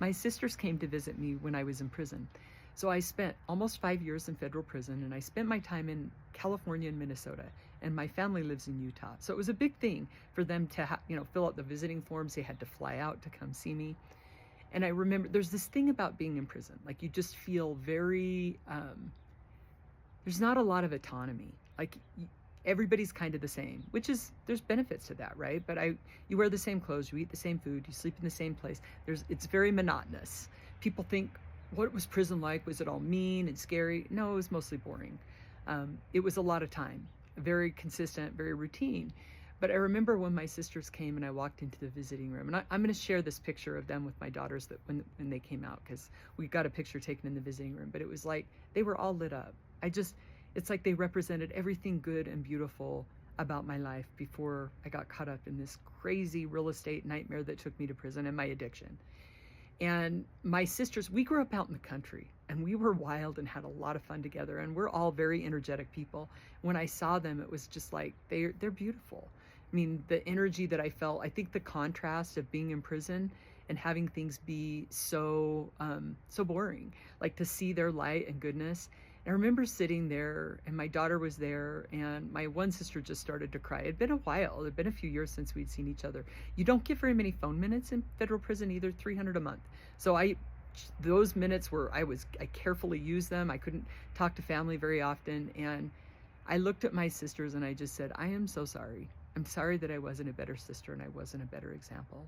My sisters came to visit me when I was in prison. So I spent almost 5 years in federal prison, and I spent my time in California and Minnesota, and my family lives in Utah. So it was a big thing for them to fill out the visiting forms. They had to fly out to come see me. And I remember there's this thing about being in prison, like you just feel very, there's not a lot of autonomy. Like everybody's kind of the same, which is, there's benefits to that, right? But you wear the same clothes, you eat the same food, you sleep in the same place. It's very monotonous. People think, what was prison like? Was it all mean and scary? No, it was mostly boring. It was a lot of time, very consistent, very routine. But I remember when my sisters came and I walked into the visiting room, and I'm going to share this picture of them with my daughters that when they came out, because we got a picture taken in the visiting room, but it was like they were all lit up. It's like they represented everything good and beautiful about my life before I got caught up in this crazy real estate nightmare that took me to prison and my addiction. And my sisters, we grew up out in the country, and we were wild and had a lot of fun together, and we're all very energetic people. When I saw them, it was just like, they're beautiful. I mean, the energy that I felt, I think the contrast of being in prison and having things be so boring, like to see their light and goodness. I remember sitting there, and my daughter was there, and my one sister just started to cry. It had been a while. It had been a few years since we'd seen each other. You don't get very many phone minutes in federal prison either, 300 a month. So those minutes I carefully used them. I couldn't talk to family very often. And I looked at my sisters and I just said, I am so sorry. I'm sorry that I wasn't a better sister and I wasn't a better example.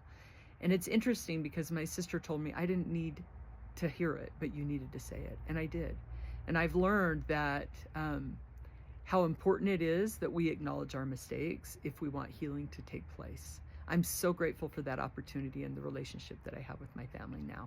And it's interesting because my sister told me I didn't need to hear it, but you needed to say it. And I did. And I've learned that how important it is that we acknowledge our mistakes if we want healing to take place. I'm so grateful for that opportunity and the relationship that I have with my family now.